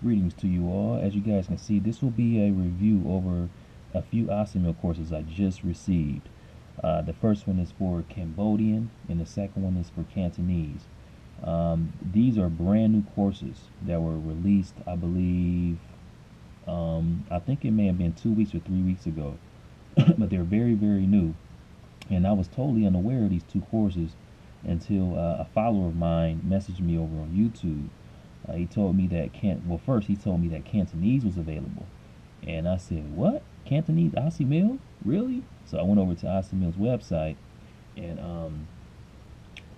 Greetings to you all. As you guys can see, this will be a review over a few Assimil courses I just received. The first one is for Cambodian and the second one is for Cantonese. These are brand new courses that were released, I believe, I think it may have been 2 weeks or 3 weeks ago, but they're very, very new. And I was totally unaware of these two courses until a follower of mine messaged me over on YouTube. He told me that first he told me that Cantonese was available, and I said, "What? Cantonese Assimil? Really?" So I went over to Assimil's website and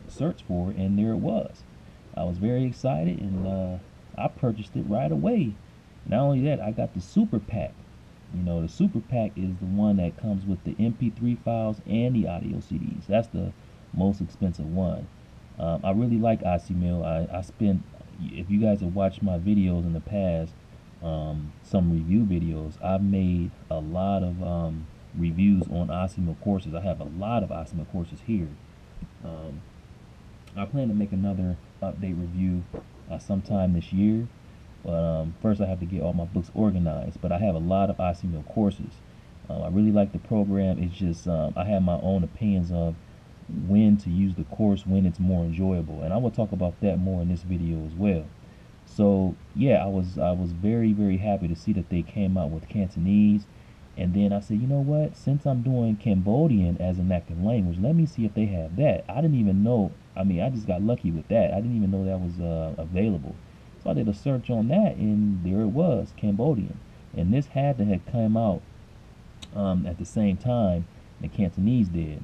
searched for it, and there it was. I was very excited, and I purchased it right away. Not only that, I got the Super Pack. You know, the Super Pack is the one that comes with the MP3 files and the audio CDs. That's the most expensive one. I really like Assimil. I spent, if you guys have watched my videos in the past, some review videos, I've made a lot of reviews on Assimil courses. I have a lot of Assimil courses here. I plan to make another update review sometime this year, but first I have to get all my books organized. But I have a lot of Assimil courses. I really like the program. It's just I have my own opinions of when to use the course, when it's more enjoyable, and I will talk about that more in this video as well. So yeah, I was very, very happy to see that they came out with Cantonese, and then I said, you know what, since I'm doing Cambodian as an active language, let me see if they have that. I didn't even know, I mean, I just got lucky with that. I didn't even know that was available. So I did a search on that, and there it was, Cambodian, and this had to have come out at the same time that Cantonese did.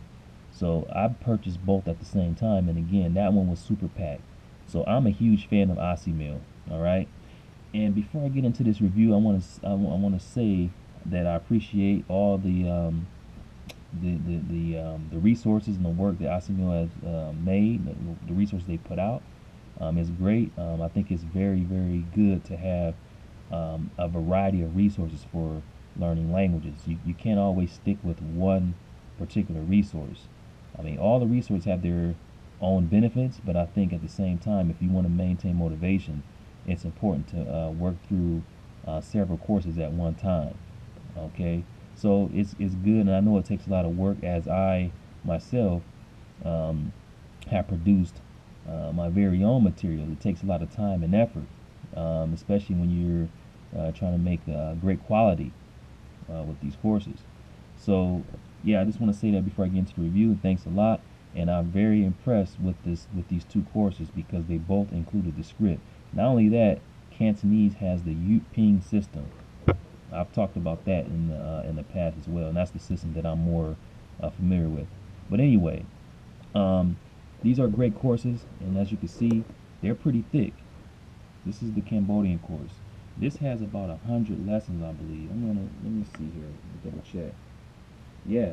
So I purchased both at the same time, and again, that one was Super Pack. So I'm a huge fan of Assimil. All right. And before I get into this review, I want to say that I appreciate all the resources and the work that Assimil has made. The resources they put out is great. I think it's very, very good to have a variety of resources for learning languages. You can't always stick with one particular resource. I mean, all the resources have their own benefits, but I think at the same time, if you want to maintain motivation, it's important to work through several courses at one time. Okay, so it's good, and I know it takes a lot of work, as I myself have produced my very own material. It takes a lot of time and effort, especially when you're trying to make great quality with these courses. So yeah, I just want to say that before I get into the review. Thanks a lot, and I'm very impressed with these two courses because they both included the script. Not only that, Cantonese has the Ping system. I've talked about that in the past as well, and that's the system that I'm more familiar with. But anyway, these are great courses, and as you can see, they're pretty thick. This is the Cambodian course. This has about 100 lessons, I believe. Let me see here. Double check. Yeah,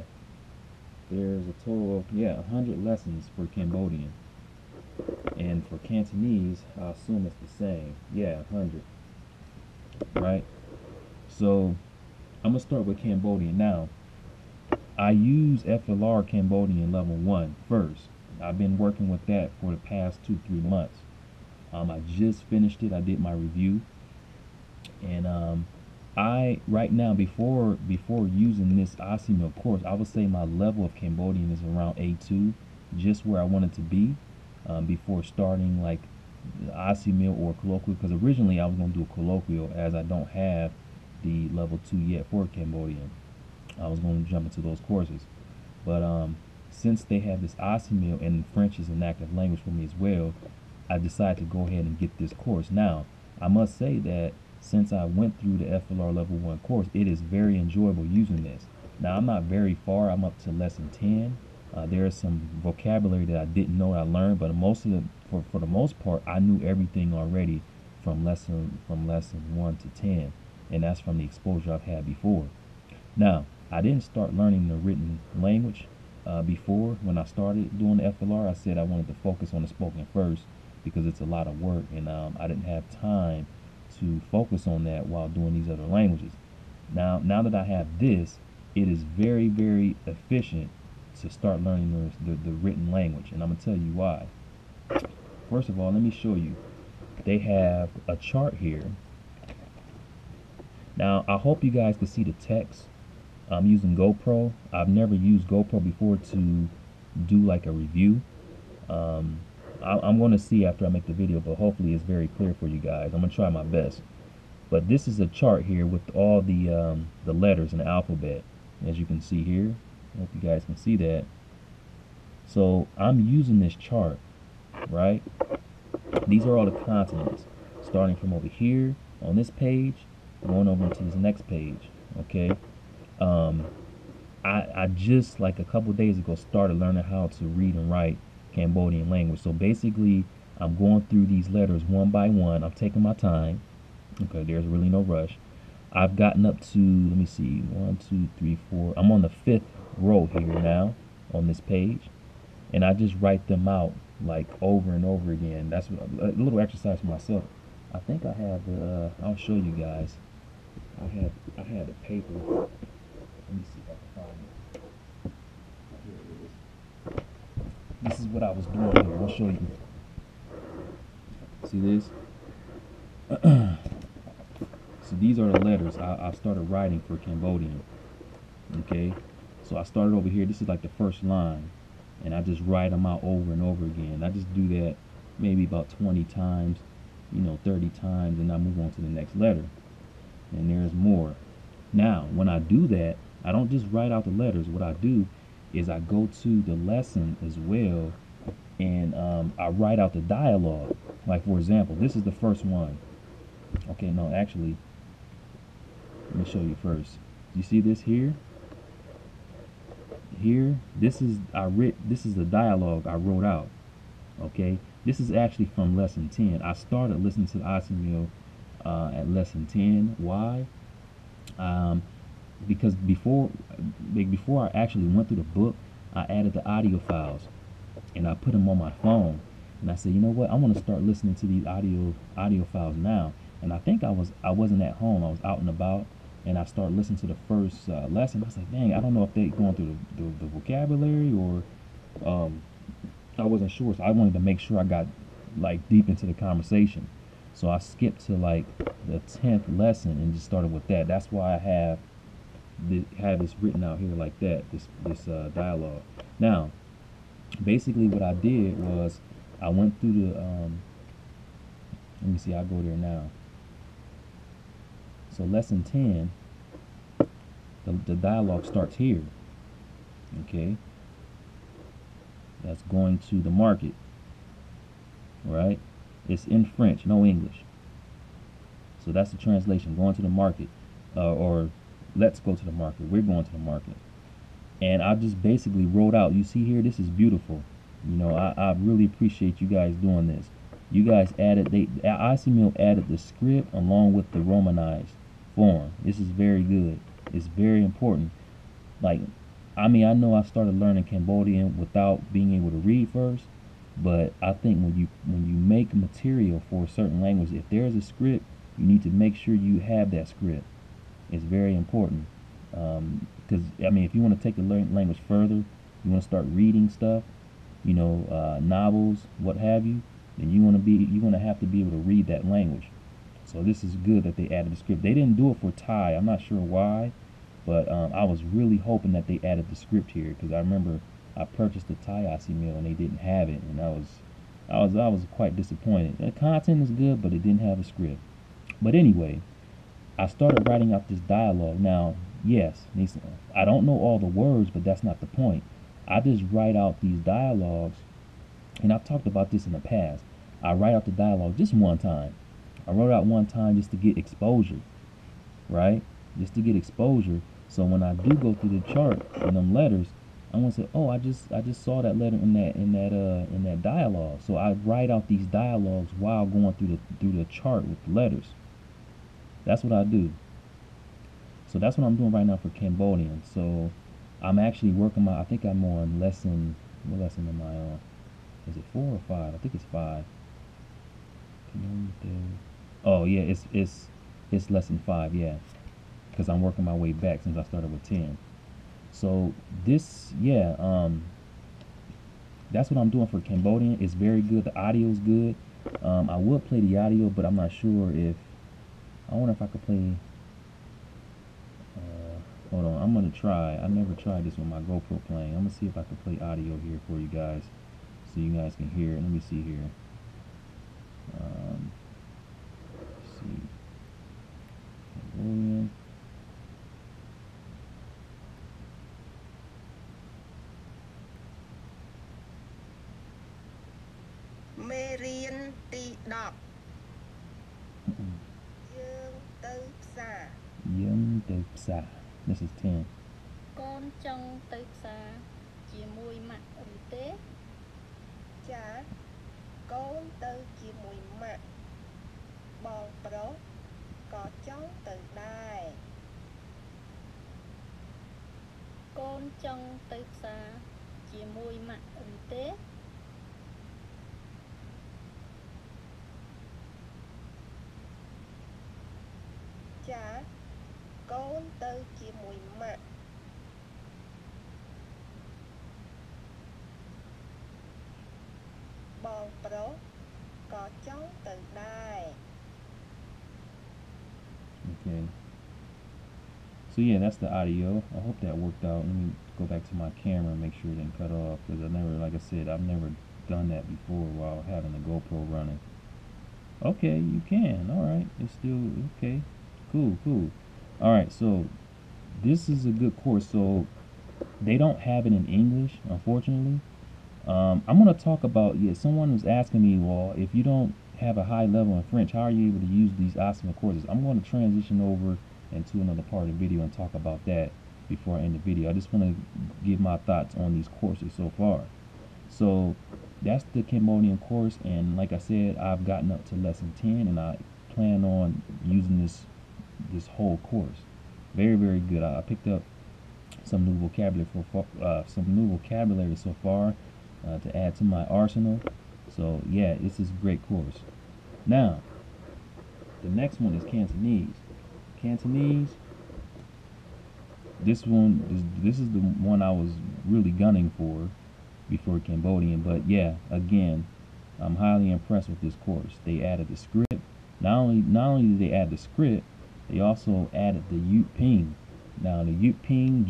there's a total of 100 lessons for Cambodian, and for Cantonese, I assume it's the same. Yeah, 100. Right. So I'm gonna start with Cambodian now. I use FLR Cambodian level 1 first. I've been working with that for the past 2-3 months. I just finished it. I did my review, and right now, before using this Assimil course, I would say my level of Cambodian is around A2, just where I wanted to be before starting like Assimil or colloquial, because originally I was going to do a colloquial, as I don't have the level 2 yet for Cambodian. I was going to jump into those courses, but since they have this Assimil and French is an active language for me as well, I decided to go ahead and get this course. Now, I must say that since I went through the FLR level 1 course, it is very enjoyable using this. Now, I'm not very far. I'm up to lesson 10. There is some vocabulary that I didn't know I learned, but for the most part, I knew everything already from lesson 1 to 10, and that's from the exposure I've had before. Now, I didn't start learning the written language before when I started doing the FLR. I said I wanted to focus on the spoken first because it's a lot of work, and I didn't have time to focus on that while doing these other languages. Now that I have this, it is very, very efficient to start learning the written language, and I'm gonna tell you why. First of all, let me show you. They have a chart here. Now, I hope you guys can see the text. I'm using GoPro. I've never used GoPro before to do like a review. I'm going to see after I make the video, but hopefully it's very clear for you guys. I'm going to try my best. But this is a chart here with all the letters in the alphabet, as you can see here. I hope you guys can see that. So I'm using this chart, right? These are all the consonants, starting from over here on this page, going over to this next page, okay? I just, like a couple days ago, started learning how to read and write Cambodian language. So basically, I'm going through these letters one by one. I'm taking my time. Okay, there's really no rush. I've gotten up to, let me see, 1, 2, 3, 4. I'm on the 5th row here now on this page. And I just write them out like over and over again. That's a little exercise for myself. I think I have the, I'll show you guys. I had the paper. Let me see if I can find it. Here it is. This is what I was doing here. I'll show you. See this? So these are the letters I started writing for Cambodian. Okay, so I started over here. This is like the first line, and I just write them out over and over again. I just do that maybe about 20 times, 30 times, and I move on to the next letter. And there's more. Now, when I do that, I don't just write out the letters. What I do is I go to the lesson as well, and I write out the dialogue. Like, for example, this is the first one. Okay, no, actually, let me show you first. You see this here? Here, this is the dialogue I wrote out. Okay, this is actually from lesson 10. I started listening to the Assimil at lesson 10. Why? Because before I actually went through the book, I added the audio files and I put them on my phone. And I said, you know what? I want to start listening to these audio files now. And I think I wasn't at home. I was out and about, and I started listening to the first lesson. I was like, dang, I don't know if they going through the vocabulary or I wasn't sure. So I wanted to make sure I got like deep into the conversation. So I skipped to like the 10th lesson and just started with that. That's why I have this written out here like that. This dialogue. Now, basically, what I did was I went through the. Let me see. I'll go there now. So lesson 10, the dialogue starts here. Okay. That's going to the market. Right? It's in French, no English. So that's the translation, going to the market. Or let's go to the market. We're going to the market. And I just basically wrote out, you see here, this is beautiful. I really appreciate you guys doing this. You guys Assimil added the script along with the romanized form. This is very good. It's very important. Like, I know I started learning Cambodian without being able to read first, but I think when you make material for a certain language, if there's a script, you need to make sure you have that script. It's very important. Because if you want to take the language further, you want to start reading stuff, novels, what have you, then you're gonna have to be able to read that language. So this is good that they added the script. They didn't do it for Thai. I'm not sure why, but I was really hoping that they added the script here, because I remember I purchased the Thai Assimil and they didn't have it, and I was quite disappointed. The content is good, but it didn't have a script. But anyway, I started writing out this dialogue. Now, yes, I don't know all the words, but that's not the point. I just write out these dialogues, and I've talked about this in the past. I write out the dialogue just one time. I wrote out one time just to get exposure, right? Just to get exposure. So when I do go through the chart and them letters, I want to say, oh, I just saw that letter in that dialogue. So I write out these dialogues while going through the chart with the letters. That's what I do. So that's what I'm doing right now for Cambodian. So I'm actually working my, I think I'm on lesson, what lesson am I on? Is it 4 or 5? I think it's 5. Oh yeah, it's lesson 5, yeah. Because I'm working my way back since I started with 10. So this, yeah, that's what I'm doing for Cambodian. It's very good. The audio's good. I would play the audio, but I'm not sure if, I wonder if I could play, hold on, I'm gonna try. I never tried this with my GoPro playing. I'm gonna see if I can play audio here for you guys, so you guys can hear it. Let me see here. Let's see, Cambodian. Marian T. Dog. Dương Tư Sa. Yum Tư Sa. This is 10. Con trông tới xa chỉ mùi mặt ủ tế. Chả con tư chỉ mùi mặt bò pro có chóng từ đài. Con trông tới xa chỉ mùi mặt ủ tế. Chả con tư chỉ mùi mặt bò pro có chóng từ đài. Okay. So yeah, that's the audio. I hope that worked out. Let me go back to my camera and make sure it didn't cut off, because I never, like I said, I've never done that before while having the GoPro running. Okay, you can. All right, it's still okay. Cool. All right, so this is a good course. So they don't have it in English, unfortunately. I'm going to talk about, yeah, someone was asking me, well, if you don't have a high level in French, how are you able to use these Assimil courses? I'm going to transition over into another part of the video and talk about that before I end the video. I just want to give my thoughts on these courses so far. So that's the Cambodian course, and like I said, I've gotten up to lesson 10, and I plan on using this whole course. Very, very good. I picked up some new vocabulary so far to add to my arsenal. So yeah, this is a great course. Now, the next one is Cantonese. Cantonese. This is the one I was really gunning for before Cambodian. But yeah, again, I'm highly impressed with this course. They added the script. Not only did they add the script, they also added the Yut Ping. Now the Yut Ping,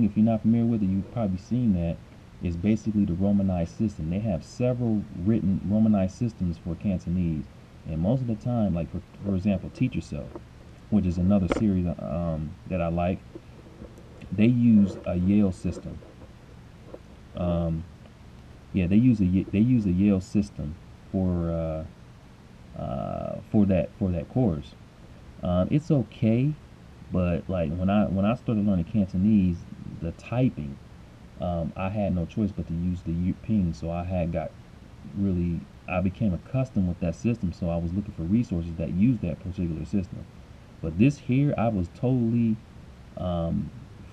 if you're not familiar with it, you've probably seen that. Is basically the Romanized system. They have several written Romanized systems for Cantonese, and most of the time, like for example, Teach Yourself, which is another series that I like, they use a Yale system. Yeah, they use a Yale system for that course. It's okay, but like when I started learning Cantonese, the typing, I had no choice but to use the Yut Ping. So I became accustomed with that system. So I was looking for resources that use that particular system. But this here, I was totally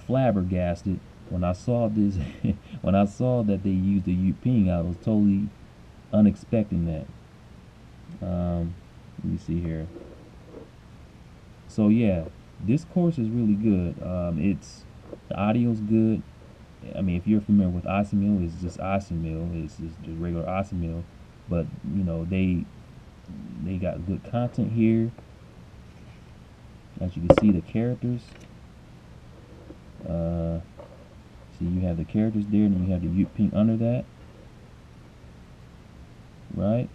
flabbergasted when I saw this. When I saw that they used the Yut Ping, I was totally unexpecting that. Let me see here. So yeah, this course is really good. The audio's good. I mean, if you're familiar with Assimil, it's just Assimil. It's just the regular Assimil. But you know, they got good content here. As you can see, the characters. See, you have the characters there, and you have the Yut Ping under that. Right?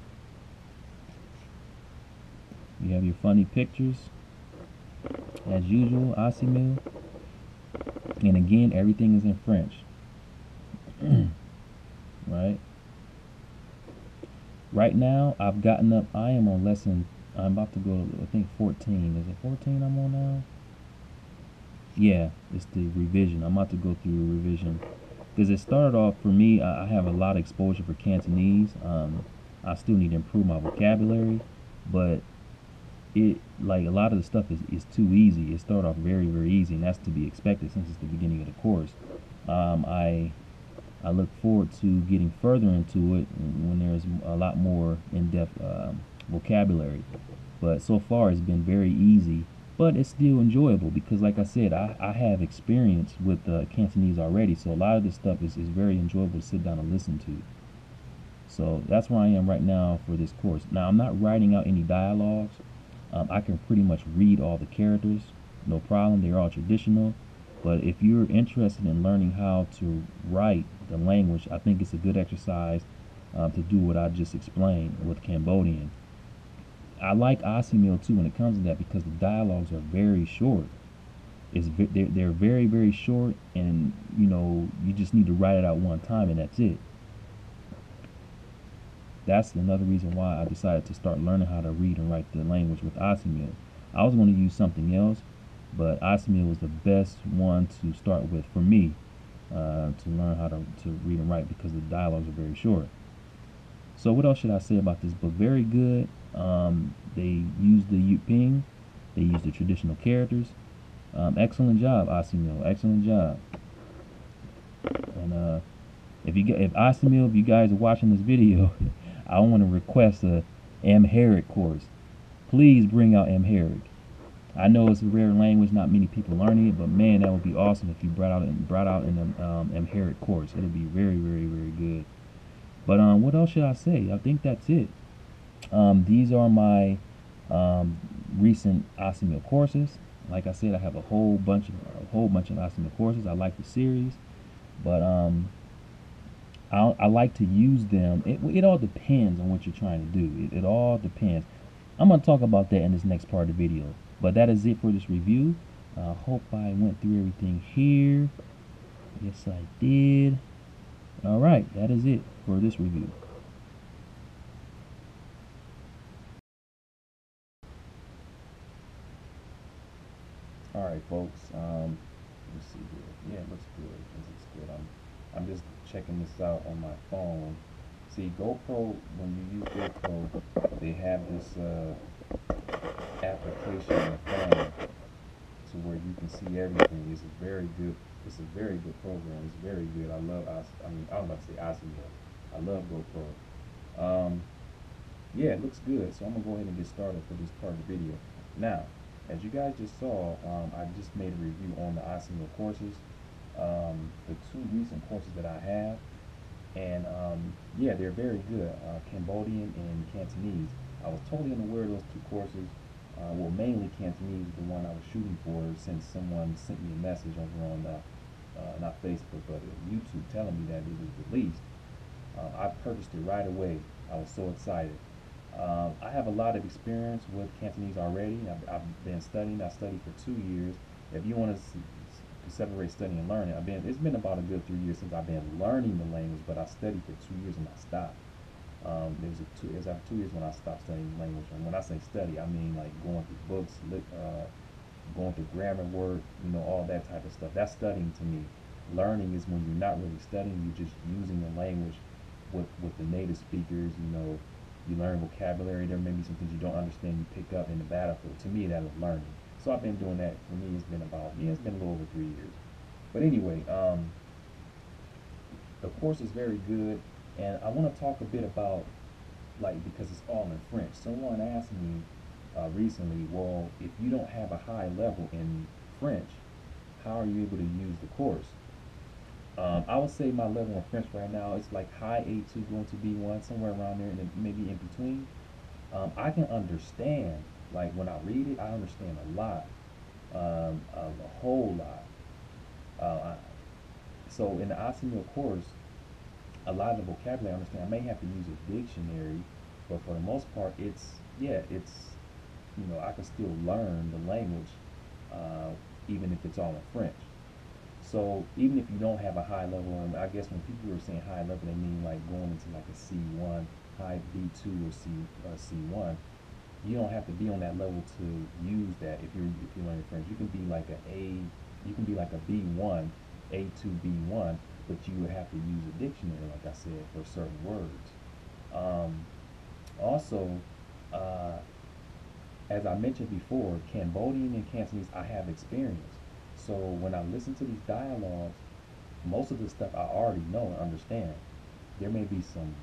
You have your funny pictures. As usual, Assimil. And again, everything is in French. Right now, I've gotten up. I am on lesson. I'm about to go to, I think, 14. Is it 14 I'm on now? Yeah, it's the revision. I'm about to go through a revision. Because it started off, for me, I have a lot of exposure for Cantonese. I still need to improve my vocabulary. But like a lot of the stuff is too easy. It started off very, very easy, and that's to be expected since it's the beginning of the course. I look forward to getting further into it when there's a lot more in-depth vocabulary. But so far it's been very easy, but it's still enjoyable because, like I said, I have experience with Cantonese already, so a lot of this stuff is very enjoyable to sit down and listen to. So that's where I am right now for this course. Now, I'm not writing out any dialogues. I can pretty much read all the characters, no problem. They're all traditional. But if you're interested in learning how to write the language, I think it's a good exercise to do what I just explained with Cambodian. I like Assimil too when it comes to that because the dialogues are very short. They're very, very short, and you just need to write it out one time and that's it. That's another reason why I decided to start learning how to read and write the language with Assimil. I was going to use something else, but Assimil was the best one to start with for me to learn how to read and write because the dialogues are very short. So what else should I say about this book? Very good. They use the Yuping. They use the traditional characters. Excellent job, Assimil. Excellent job. And if Assimil, if you guys are watching this video, I want to request a Amharic course. Please bring out Amharic. I know it's a rare language, not many people learning it, but man, that would be awesome if you brought out an Amharic course. It'll be very, very, very good. But what else should I say? I think that's it. These are my recent Assimil courses. Like I said, I have a whole bunch of Assimil courses. I like the series, but I like to use them. It all depends on what you're trying to do. It all depends. I'm going to talk about that in this next part of the video. But that is it for this review. I hope I went through everything here. Yes, I did. Alright, that is it for this review. Alright, folks. Let's see here. Yeah, it looks good. It looks good. I'm just checking this out on my phone. See, GoPro, when you use GoPro, they have this application on the phone to where you can see everything. It's a very good program. It's very good. I was about to say Assimil. I love GoPro. Yeah, it looks good. So I'm gonna go ahead and get started for this part of the video. Now, as you guys just saw, I just made a review on the Assimil courses, the two recent courses that I have, and yeah, they're very good. Cambodian and Cantonese. I was totally unaware of those two courses. Well, mainly Cantonese is the one I was shooting for, since someone sent me a message over on not Facebook but YouTube telling me that it was released. I purchased it right away. I was so excited. I have a lot of experience with Cantonese already. I've been studying. I studied for 2 years. If you want to separate studying and learning, it's been about a good 3 years since I've been learning the language, but I studied for 2 years and I stopped. It was after 2 years when I stopped studying language. And when I say study, I mean like going through books, going through grammar work, all that type of stuff. That's studying to me. Learning is when you're not really studying, you're just using the language with the native speakers. You learn vocabulary. There may be some things you don't understand, you pick up in the battlefield. To me, that is learning. So I've been doing that. For me, it's been it's been a little over 3 years. But anyway, the course is very good. And I want to talk a bit about, because it's all in French. Someone asked me recently, well, if you don't have a high level in French, how are you able to use the course? I would say my level in French right now is like high A2 going to B1, somewhere around there, and maybe in between. I can understand, like when I read it, I understand a lot, a whole lot. So in the Assimil course, a lot of the vocabulary I understand. I may have to use a dictionary, but for the most part, I can still learn the language, even if it's all in French. So even if you don't have a high level, and I guess when people are saying high level, they mean like going into like a C1, high B2 or C1. You don't have to be on that level to use that if you're learning French. You can be like a B1, A2, B1, but you would have to use a dictionary, like I said, for certain words. Also, as I mentioned before, Cambodian and Cantonese, I have experience. So when I listen to these dialogues, most of the stuff I already know and understand. There may be some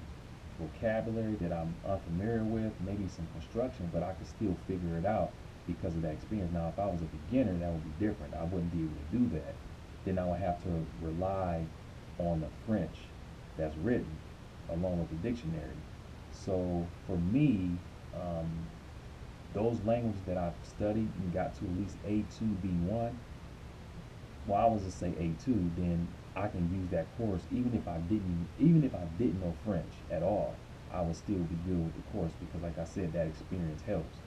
vocabulary that I'm unfamiliar with, maybe some construction, but I could still figure it out because of that experience. Now, if I was a beginner, that would be different. I wouldn't be able to do that. Then I would have to rely on the French that's written along with the dictionary. So for me, um, those languages that I've studied and got to at least A2, B1, well, I was to say A2, then I can use that course even if I didn't know French at all, I would still be good with the course because, like I said, that experience helps.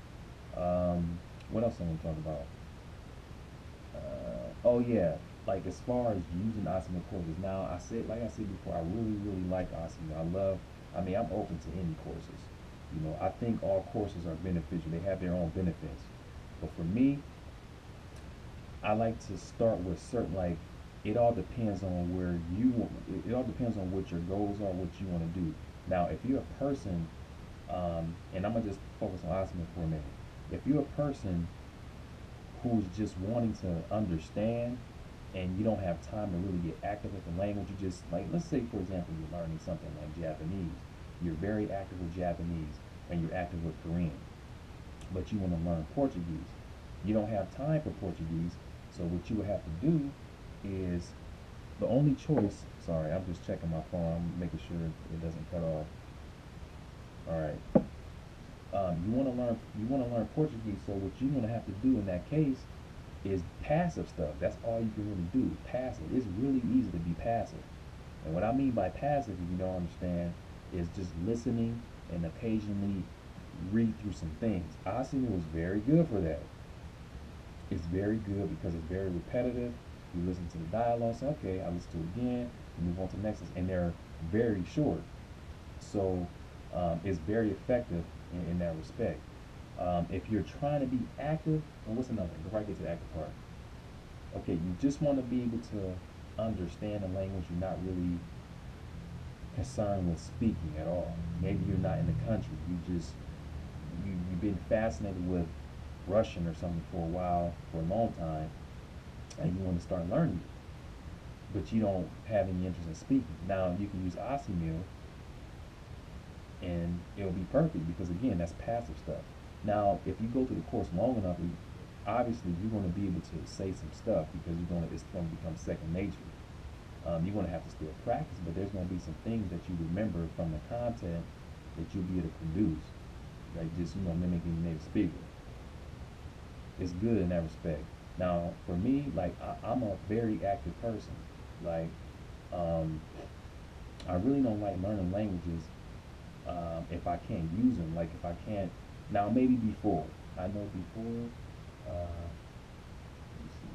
What else I want to talk about? Oh yeah, like as far as using Assimil courses. Now, like I said before, I really, really like Assimil. I mean, I'm open to any courses. You know, I think all courses are beneficial. They have their own benefits. But for me, I like to start with certain, like, it all depends on where you want, it all depends on what your goals are, what you want to do. Now, if you're a person, and I'm gonna just focus on Assimil for a minute. If you're a person who's just wanting to understand and you don't have time to really get active with the language, you just, like, let's say for example you're learning something like Japanese. You're very active with Japanese and you're active with Korean, but you want to learn Portuguese. You don't have time for Portuguese, so what you would have to do is the only choice. Sorry, I'm just checking my phone. I'm making sure it doesn't cut off. All right. You want to learn Portuguese. So what you're gonna have to do in that case is passive stuff. That's all you can really do. Passive. It's really easy to be passive. And what I mean by passive, if you don't understand, is just listening and occasionally read through some things. Asinu is very good for that. It's very good because it's very repetitive. You listen to the dialogue, say, okay, I listen to it again, and move on to the next, and they're very short. So it's very effective in that respect. If you're trying to be active, and what's another? Before I get to the active part, okay, you just want to be able to understand the language. You're not really concerned with speaking at all. Maybe you're not in the country. You've been fascinated with Russian or something for a while, for a long time, and you want to start learning it, but you don't have any interest in speaking. Now you can use Assimil, and it'll be perfect because again, that's passive stuff. Now, if you go through the course long enough, obviously you're going to be able to say some stuff because it's going to become second nature. You're going to have to still practice, but there's going to be some things that you remember from the content that you'll be able to produce, like just mimicking the native speaker. It's good in that respect. Now, for me, like I'm a very active person. Like, I really don't like learning languages if I can't use them. Like if I can't. Now, maybe before. I know before. Let me see.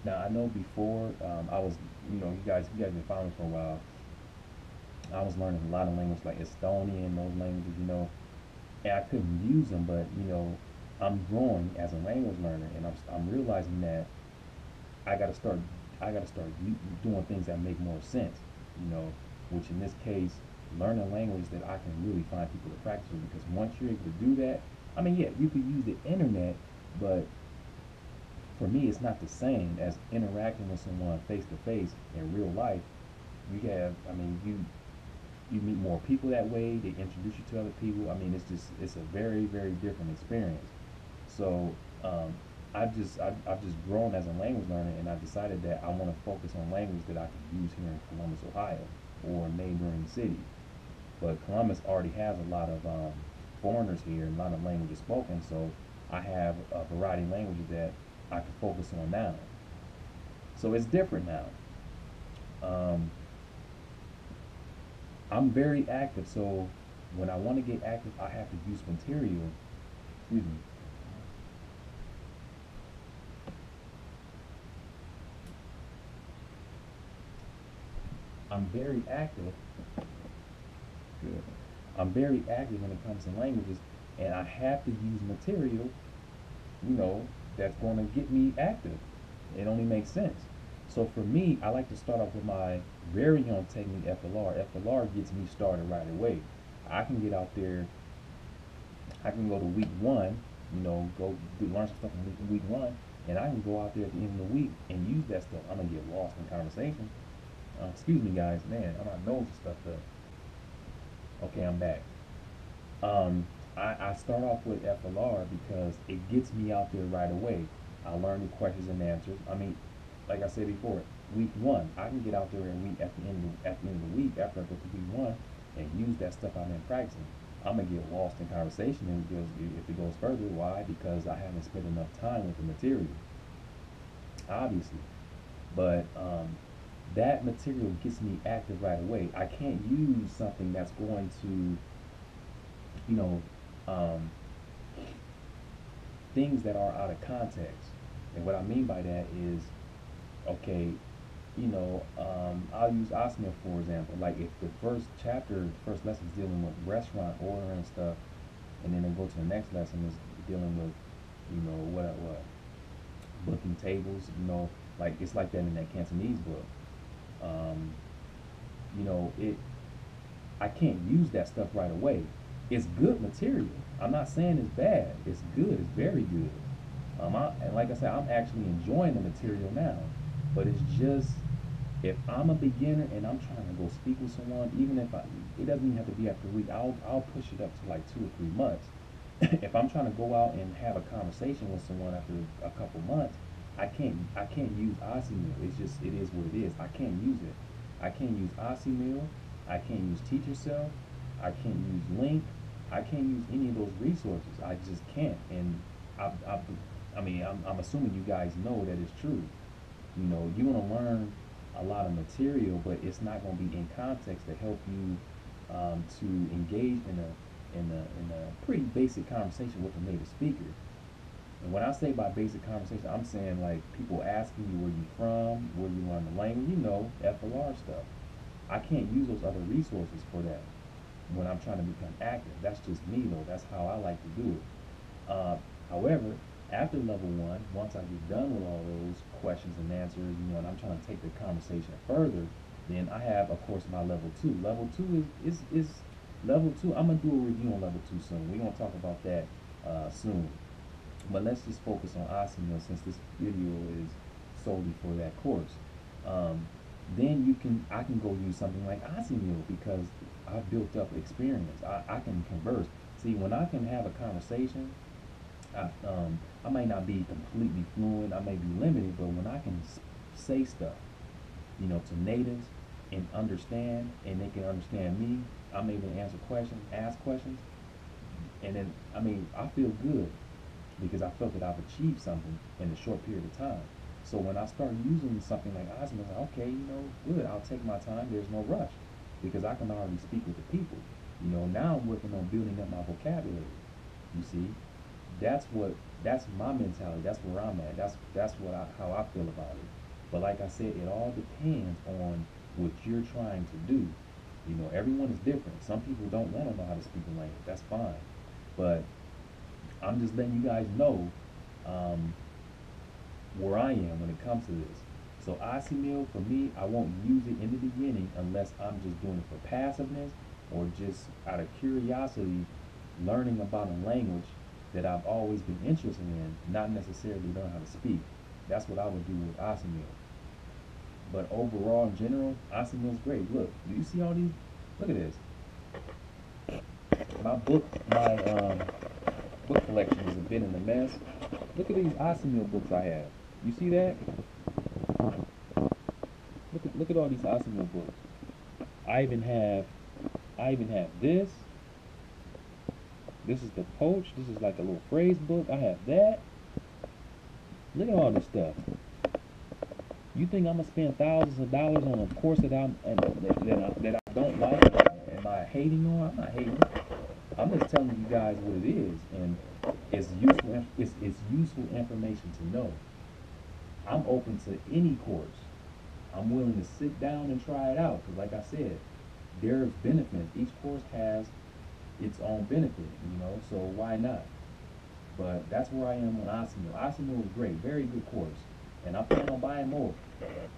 Now I know before I was, you guys been following me for a while. I was learning a lot of languages like Estonian, those languages, and I couldn't use them, but I'm growing as a language learner, and I'm realizing that I gotta start doing things that make more sense, which in this case, learn a language that I can really find people to practice with, because once you're able to do that, I mean, yeah, you could use the internet, but for me, it's not the same as interacting with someone face to face in real life. You meet more people that way. They introduce you to other people. I mean, it's a very, very different experience. So I've just grown as a language learner, and I decided that I want to focus on language that I can use here in Columbus, Ohio, or neighboring cities. But Columbus already has a lot of foreigners here, and a lot of languages spoken. So I have a variety of languages that I can focus on now. So it's different now. I'm very active, so when I want to get active, I have to use material. Excuse me. I'm very active. Good. I'm very active when it comes to languages, and I have to use material, that's going to get me active. It only makes sense. So for me, I like to start off with my very own technique, FLR. FLR gets me started right away. I can get out there. I can go to week one, learn some stuff in week one, and I can go out there at the end of the week and use that stuff. I'm gonna get lost in conversation. Excuse me, guys. Man, my nose is stuffed up. Okay, I'm back. Um, I start off with FLR because it gets me out there right away. I learn the questions and answers. I mean, like I said before, week one, I can get out there and week at the end of the week after I go to week one and use that stuff I've been practicing. I'm gonna get lost in conversation and if it goes further. Why? Because I haven't spent enough time with the material, obviously. But that material gets me active right away. I can't use something that's going to, you know, um, things that are out of context. And what I mean by that is, okay, I'll use Assimil for example. Like if the first chapter, the first lesson is dealing with restaurant order and stuff, and then they go to the next lesson is dealing with, what booking tables. Like it's like that in that Cantonese book. Um, it I can't use that stuff right away. It's good material. I'm not saying it's bad. It's good. It's very good. And like I said, I'm actually enjoying the material now. But it's just if I'm a beginner and I'm trying to go speak with someone, even if it doesn't even have to be after a week. I'll push it up to like 2 or 3 months. If I'm trying to go out and have a conversation with someone after a couple months, I can't use Assimil. It is what it is. I can't use it. I can't use Assimil. I can't use Teach Yourself. I can't use Link. I can't use any of those resources. I just can't. And I'm assuming you guys know that it's true. You're gonna learn a lot of material, but it's not gonna be in context to help you to engage in a pretty basic conversation with a native speaker. And when I say by basic conversation, I'm saying like people asking you where you from, where you learn the language, FLR stuff. I can't use those other resources for that when I'm trying to become active. That's just me though. That's how I like to do it. However, after level one, once I get done with all those questions and answers, and I'm trying to take the conversation further, then I have, of course, my level two. Level two is level two. I'm gonna do a review on level two soon. We're gonna talk about that soon. But let's just focus on Assimil since this video is solely for that course. Then I can go use something like Assimil because I've built up experience. I can converse. See, when I can have a conversation, I might not be completely fluent. I may be limited, but when I can say stuff, to natives and understand, and they can understand me, I'm able to answer questions, ask questions, and then I feel good because I felt that I've achieved something in a short period of time. So when I start using something like Assimil, I'm like, okay, good. I'll take my time. There's no rush because I can already speak with the people. Now I'm working on building up my vocabulary. You see, that's my mentality. That's where I'm at. That's how I feel about it. But like I said, it all depends on what you're trying to do. Everyone is different. Some people don't want to know how to speak a language. That's fine. But I'm just letting you guys know where I am when it comes to this. So Assimil, for me, I won't use it in the beginning unless I'm just doing it for passiveness or just out of curiosity, learning about a language that I've always been interested in, not necessarily learn how to speak. That's what I would do with Assimil. But overall, in general, Assimil is great. Look, do you see all these? Look at this. My book collection is a bit in a mess. Look at these Assimil books I have. You see that? Look at all these Assimil books. I even have this. This is the Poach. This is like a little phrase book. I have that. Look at all this stuff. You think I'm gonna spend thousands of dollars on a course that I don't like? Am I hating on? I'm not hating. I'm just telling you guys what it is, and it's useful. It's useful information to know. I'm open to any course. I'm willing to sit down and try it out because, like I said, there's benefits. Each course has its own benefit, so why not? But that's where I am on Assimil. Assimil is great, very good course, and I plan on buying more.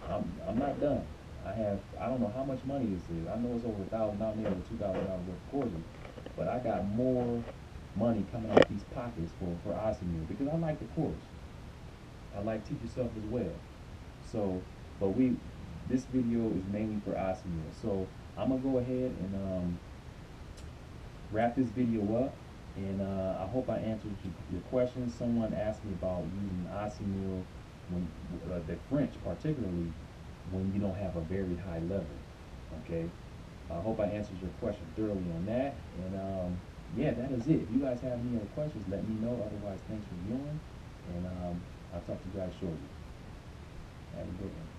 I'm not done. I don't know how much money this is. I know it's over $1,000, maybe $2,000 worth of courses, but I got more money coming out of these pockets for Assimil because I like the course. I like teach yourself as well. So, but this video is mainly for Assimil. So I'm gonna go ahead and wrap this video up, and I hope I answered your questions. Someone asked me about using Assimil when the French, particularly when you don't have a very high level. Okay, I hope I answered your question thoroughly on that. And yeah, that is it. If you guys have any other questions, let me know. Otherwise, thanks for viewing, and I'll talk to you guys shortly. Have a good one.